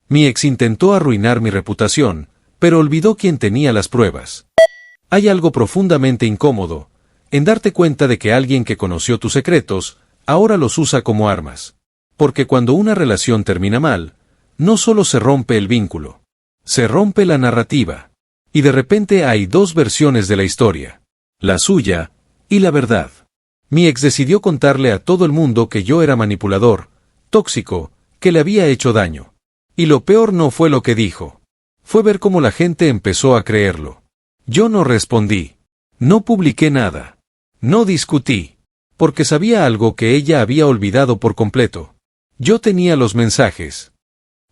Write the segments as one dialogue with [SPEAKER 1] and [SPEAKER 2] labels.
[SPEAKER 1] Mi ex intentó arruinar mi reputación, pero olvidó quién tenía las pruebas. Hay algo profundamente incómodo en darte cuenta de que alguien que conoció tus secretos, ahora los usa como armas. Porque cuando una relación termina mal, no solo se rompe el vínculo, se rompe la narrativa. Y de repente hay dos versiones de la historia, la suya y la verdad. Mi ex decidió contarle a todo el mundo que yo era manipulador, tóxico, que le había hecho daño. Y lo peor no fue lo que dijo. Fue ver cómo la gente empezó a creerlo. Yo no respondí. No publiqué nada. No discutí. Porque sabía algo que ella había olvidado por completo. Yo tenía los mensajes.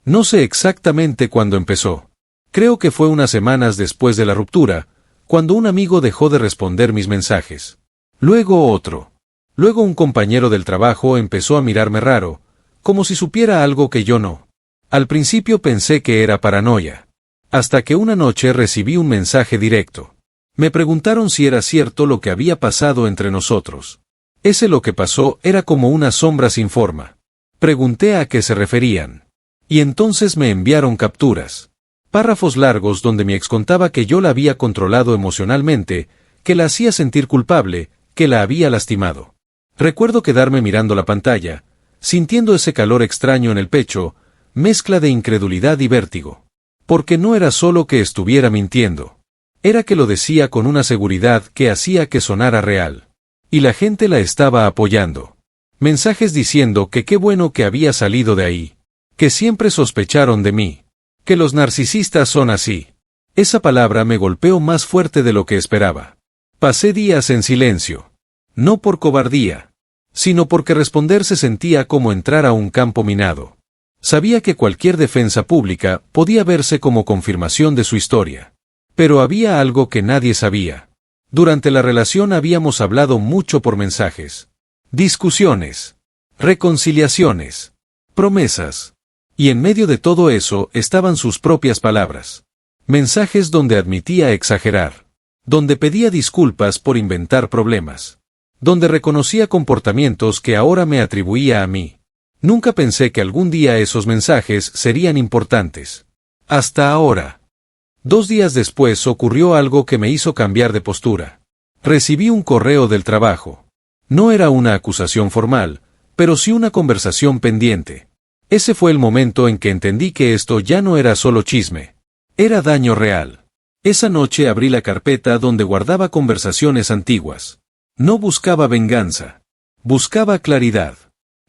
[SPEAKER 1] No sé exactamente cuándo empezó. Creo que fue unas semanas después de la ruptura, cuando un amigo dejó de responder mis mensajes. Luego otro. Luego un compañero del trabajo empezó a mirarme raro, como si supiera algo que yo no. Al principio pensé que era paranoia. Hasta que una noche recibí un mensaje directo. Me preguntaron si era cierto lo que había pasado entre nosotros. Lo que pasó era como una sombra sin forma. Pregunté a qué se referían. Y entonces me enviaron capturas. Párrafos largos donde mi ex contaba que yo la había controlado emocionalmente, que la hacía sentir culpable, que la había lastimado. Recuerdo quedarme mirando la pantalla, sintiendo ese calor extraño en el pecho, mezcla de incredulidad y vértigo. Porque no era solo que estuviera mintiendo. Era que lo decía con una seguridad que hacía que sonara real. Y la gente la estaba apoyando. Mensajes diciendo que qué bueno que había salido de ahí. Que siempre sospecharon de mí. Que los narcisistas son así. Esa palabra me golpeó más fuerte de lo que esperaba. Pasé días en silencio. No por cobardía, sino porque responder se sentía como entrar a un campo minado. Sabía que cualquier defensa pública podía verse como confirmación de su historia. Pero había algo que nadie sabía. Durante la relación habíamos hablado mucho por mensajes. Discusiones. Reconciliaciones. Promesas. Y en medio de todo eso estaban sus propias palabras. Mensajes donde admitía exagerar. Donde pedía disculpas por inventar problemas. Donde reconocía comportamientos que ahora me atribuía a mí. Nunca pensé que algún día esos mensajes serían importantes. Hasta ahora. 2 días después ocurrió algo que me hizo cambiar de postura. Recibí un correo del trabajo. No era una acusación formal, pero sí una conversación pendiente. Ese fue el momento en que entendí que esto ya no era solo chisme. Era daño real. Esa noche abrí la carpeta donde guardaba conversaciones antiguas. No buscaba venganza. Buscaba claridad.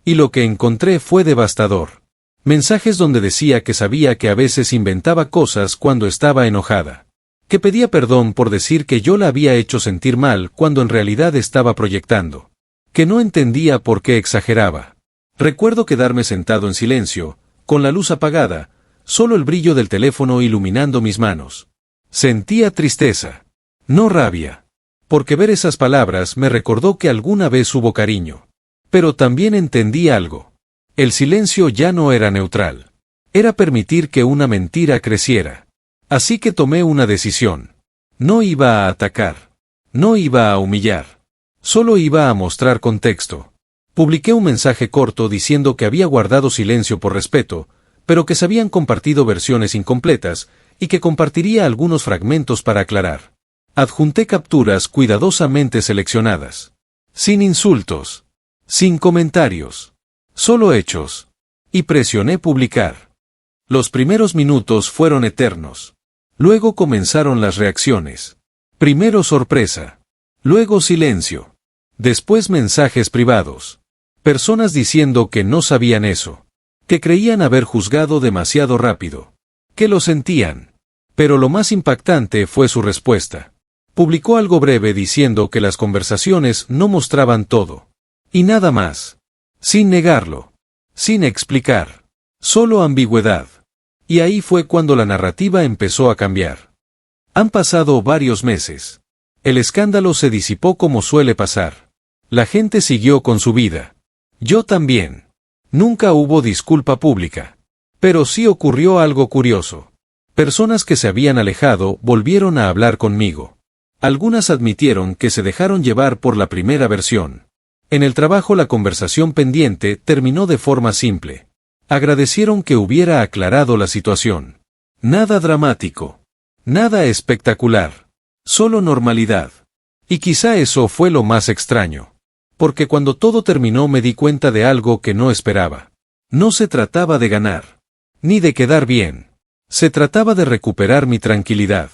[SPEAKER 1] Y lo que encontré fue devastador. Mensajes donde decía que sabía que a veces inventaba cosas cuando estaba enojada. Que pedía perdón por decir que yo la había hecho sentir mal cuando en realidad estaba proyectando. Que no entendía por qué exageraba. Recuerdo quedarme sentado en silencio, con la luz apagada, solo el brillo del teléfono iluminando mis manos. Sentía tristeza. No rabia. Porque ver esas palabras me recordó que alguna vez hubo cariño. Pero también entendí algo. El silencio ya no era neutral. Era permitir que una mentira creciera. Así que tomé una decisión. No iba a atacar. No iba a humillar. Solo iba a mostrar contexto. Publiqué un mensaje corto diciendo que había guardado silencio por respeto, pero que se habían compartido versiones incompletas, y que compartiría algunos fragmentos para aclarar. Adjunté capturas cuidadosamente seleccionadas. Sin insultos. Sin comentarios. Solo hechos. Y presioné publicar. Los primeros minutos fueron eternos. Luego comenzaron las reacciones. Primero sorpresa. Luego silencio. Después mensajes privados. Personas diciendo que no sabían eso. Que creían haber juzgado demasiado rápido. Que lo sentían. Pero lo más impactante fue su respuesta. Publicó algo breve diciendo que las conversaciones no mostraban todo. Y nada más. Sin negarlo. Sin explicar. Solo ambigüedad. Y ahí fue cuando la narrativa empezó a cambiar. Han pasado varios meses. El escándalo se disipó como suele pasar. La gente siguió con su vida. Yo también. Nunca hubo disculpa pública. Pero sí ocurrió algo curioso. Personas que se habían alejado volvieron a hablar conmigo. Algunas admitieron que se dejaron llevar por la primera versión. En el trabajo la conversación pendiente terminó de forma simple. Agradecieron que hubiera aclarado la situación. Nada dramático. Nada espectacular. Solo normalidad. Y quizá eso fue lo más extraño. Porque cuando todo terminó me di cuenta de algo que no esperaba. No se trataba de ganar. Ni de quedar bien. Se trataba de recuperar mi tranquilidad.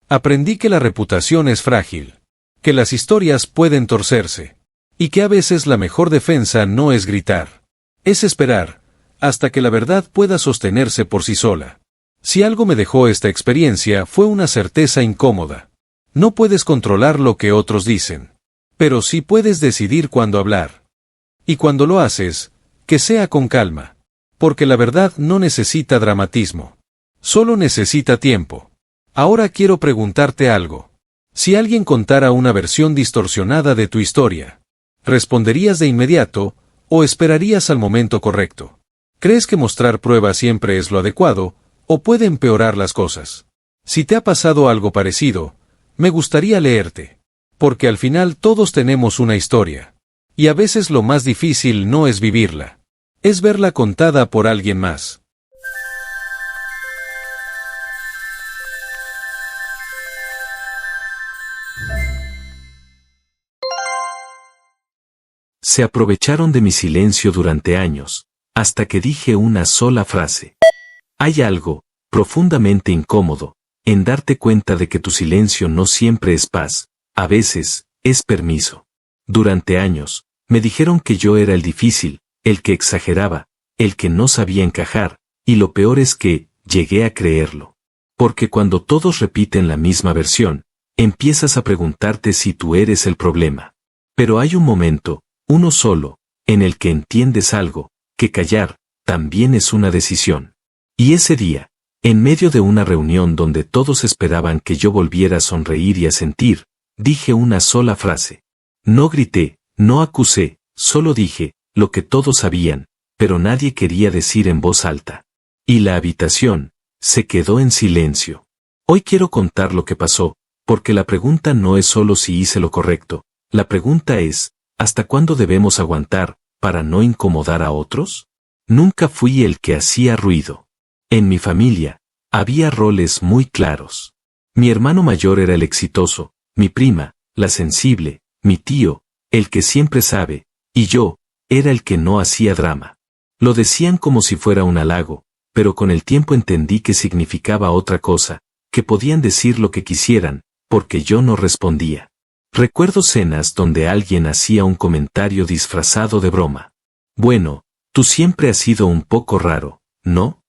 [SPEAKER 1] Aprendí que la reputación es frágil. Que las historias pueden torcerse. Y que a veces la mejor defensa no es gritar. Es esperar, hasta que la verdad pueda sostenerse por sí sola. Si algo me dejó esta experiencia fue una certeza incómoda. No puedes controlar lo que otros dicen. Pero sí puedes decidir cuándo hablar. Y cuando lo haces, que sea con calma. Porque la verdad no necesita dramatismo. Solo necesita tiempo. Ahora quiero preguntarte algo. Si alguien contara una versión distorsionada de tu historia, ¿responderías de inmediato, o esperarías al momento correcto? ¿Crees que mostrar pruebas siempre es lo adecuado, o puede empeorar las cosas? Si te ha pasado algo parecido, me gustaría leerte. Porque al final todos tenemos una historia. Y a veces lo más difícil no es vivirla. Es verla contada por alguien más.
[SPEAKER 2] Se aprovecharon de mi silencio durante años, hasta que dije una sola frase. Hay algo, profundamente incómodo, en darte cuenta de que tu silencio no siempre es paz, a veces, es permiso. Durante años, me dijeron que yo era el difícil, el que exageraba, el que no sabía encajar, y lo peor es que, llegué a creerlo. Porque cuando todos repiten la misma versión, empiezas a preguntarte si tú eres el problema. Pero hay un momento, uno solo, en el que entiendes algo, que callar, también es una decisión. Y ese día, en medio de una reunión donde todos esperaban que yo volviera a sonreír y a sentir, dije una sola frase. No grité, no acusé, solo dije, lo que todos sabían, pero nadie quería decir en voz alta. Y la habitación, se quedó en silencio. Hoy quiero contar lo que pasó, porque la pregunta no es solo si hice lo correcto, la pregunta es, ¿hasta cuándo debemos aguantar, para no incomodar a otros? Nunca fui el que hacía ruido. En mi familia, había roles muy claros. Mi hermano mayor era el exitoso, mi prima, la sensible, mi tío, el que siempre sabe, y yo, era el que no hacía drama. Lo decían como si fuera un halago, pero con el tiempo entendí que significaba otra cosa, que podían decir lo que quisieran, porque yo no respondía. Recuerdo cenas donde alguien hacía un comentario disfrazado de broma. Bueno, tú siempre has sido un poco raro, ¿no?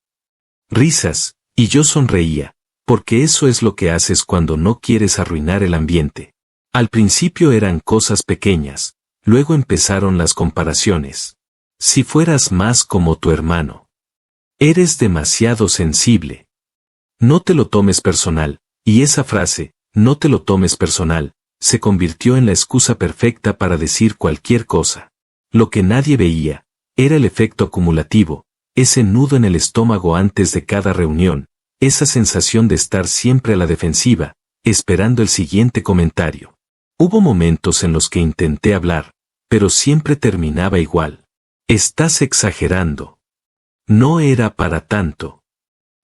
[SPEAKER 2] Risas, y yo sonreía, porque eso es lo que haces cuando no quieres arruinar el ambiente. Al principio eran cosas pequeñas, luego empezaron las comparaciones. Si fueras más como tu hermano. Eres demasiado sensible. No te lo tomes personal, y esa frase, no te lo tomes personal, se convirtió en la excusa perfecta para decir cualquier cosa. Lo que nadie veía, era el efecto acumulativo, ese nudo en el estómago antes de cada reunión, esa sensación de estar siempre a la defensiva, esperando el siguiente comentario. Hubo momentos en los que intenté hablar, pero siempre terminaba igual. Estás exagerando. No era para tanto.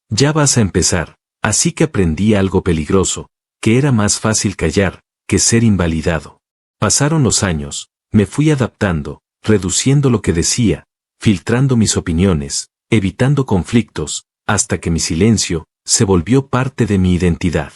[SPEAKER 2] Ya vas a empezar, así que aprendí algo peligroso, que era más fácil callar, que ser invalidado. Pasaron los años, me fui adaptando, reduciendo lo que decía, filtrando mis opiniones, evitando conflictos, hasta que mi silencio se volvió parte de mi identidad.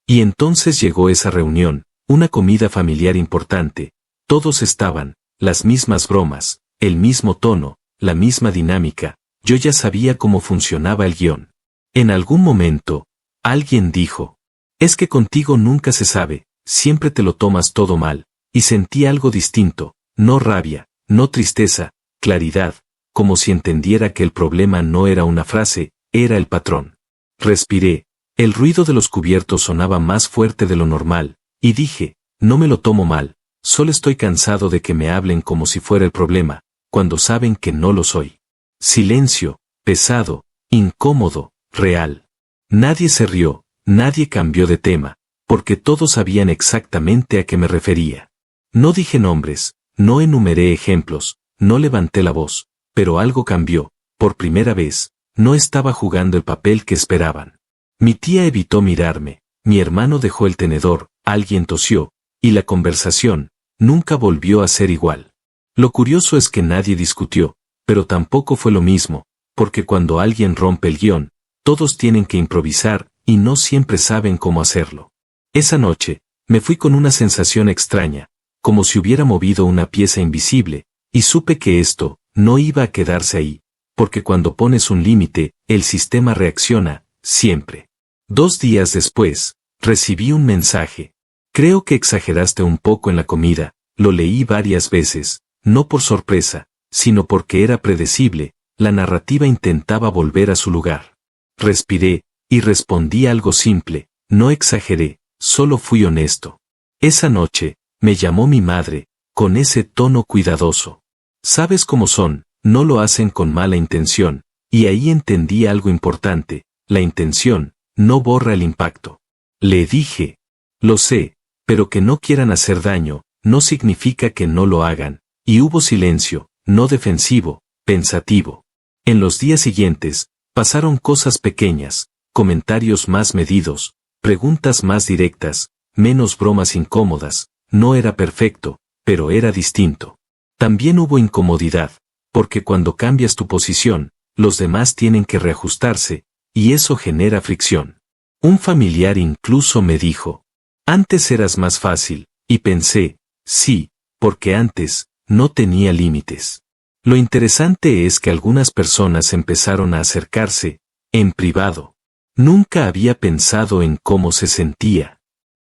[SPEAKER 2] Y entonces llegó esa reunión, una comida familiar importante, todos estaban, las mismas bromas, el mismo tono, la misma dinámica, yo ya sabía cómo funcionaba el guión. En algún momento, alguien dijo, es que contigo nunca se sabe, siempre te lo tomas todo mal, y sentí algo distinto, no rabia, no tristeza, claridad, como si entendiera que el problema no era una frase, era el patrón. Respiré, el ruido de los cubiertos sonaba más fuerte de lo normal, y dije, no me lo tomo mal, solo estoy cansado de que me hablen como si fuera el problema, cuando saben que no lo soy. Silencio, pesado, incómodo, real. Nadie se rió, nadie cambió de tema, porque todos sabían exactamente a qué me refería. No dije nombres, no enumeré ejemplos, no levanté la voz, pero algo cambió, por primera vez, no estaba jugando el papel que esperaban. Mi tía evitó mirarme, mi hermano dejó el tenedor, alguien tosió, y la conversación nunca volvió a ser igual. Lo curioso es que nadie discutió, pero tampoco fue lo mismo, porque cuando alguien rompe el guión, todos tienen que improvisar y no siempre saben cómo hacerlo. Esa noche, me fui con una sensación extraña, como si hubiera movido una pieza invisible, y supe que esto no iba a quedarse ahí, porque cuando pones un límite, el sistema reacciona, siempre. 2 días después, recibí un mensaje. Creo que exageraste un poco en la comida, lo leí varias veces, no por sorpresa, sino porque era predecible, la narrativa intentaba volver a su lugar. Respiré, y respondí algo simple, no exageré, solo fui honesto. Esa noche, me llamó mi madre, con ese tono cuidadoso. ¿Sabes cómo son? No lo hacen con mala intención, y ahí entendí algo importante, la intención no borra el impacto. Le dije, lo sé, pero que no quieran hacer daño, no significa que no lo hagan, y hubo silencio, no defensivo, pensativo. En los días siguientes, pasaron cosas pequeñas, comentarios más medidos, preguntas más directas, menos bromas incómodas, no era perfecto, pero era distinto. También hubo incomodidad, porque cuando cambias tu posición, los demás tienen que reajustarse, y eso genera fricción. Un familiar incluso me dijo, antes eras más fácil, y pensé, sí, porque antes no tenía límites. Lo interesante es que algunas personas empezaron a acercarse, en privado. Nunca había pensado en cómo se sentía.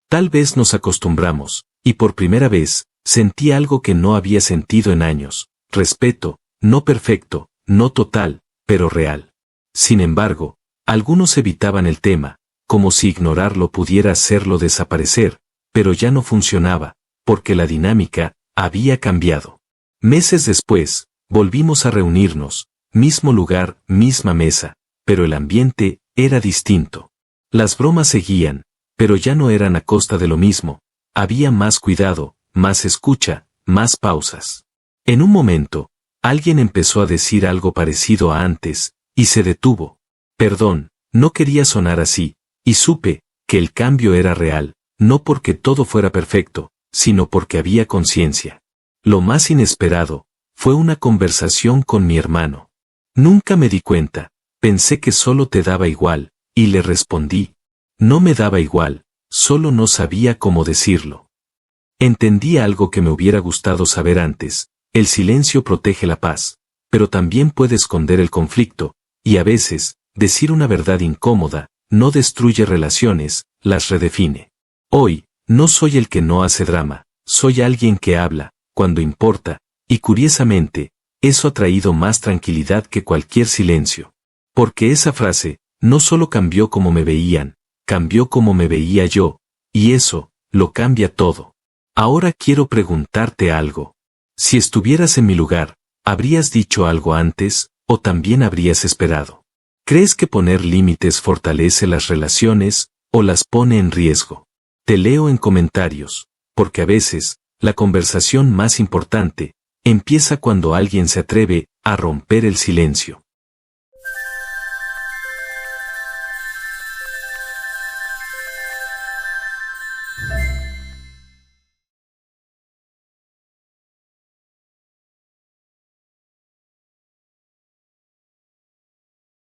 [SPEAKER 2] Tal vez nos acostumbramos, y por primera vez, sentí algo que no había sentido en años, respeto, no perfecto, no total, pero real. Sin embargo, algunos evitaban el tema, como si ignorarlo pudiera hacerlo desaparecer, pero ya no funcionaba, porque la dinámica había cambiado. Meses después, volvimos a reunirnos, mismo lugar, misma mesa, pero el ambiente era distinto. Las bromas seguían, pero ya no eran a costa de lo mismo, había más cuidado, más escucha, más pausas. En un momento, alguien empezó a decir algo parecido a antes, y se detuvo. Perdón, no quería sonar así, y supe que el cambio era real, no porque todo fuera perfecto, sino porque había conciencia. Lo más inesperado fue una conversación con mi hermano. Nunca me di cuenta, pensé que solo te daba igual, y le respondí. No me daba igual, solo no sabía cómo decirlo. Entendí algo que me hubiera gustado saber antes, el silencio protege la paz, pero también puede esconder el conflicto, y a veces, decir una verdad incómoda, no destruye relaciones, las redefine. Hoy, no soy el que no hace drama, soy alguien que habla, cuando importa, y curiosamente, eso ha traído más tranquilidad que cualquier silencio. Porque esa frase, no solo cambió cómo me veían, cambió cómo me veía yo, y eso, lo cambia todo. Ahora quiero preguntarte algo. Si estuvieras en mi lugar, ¿habrías dicho algo antes, o también habrías esperado? ¿Crees que poner límites fortalece las relaciones, o las pone en riesgo? Te leo en comentarios, porque a veces, la conversación más importante, empieza cuando alguien se atreve a romper el silencio.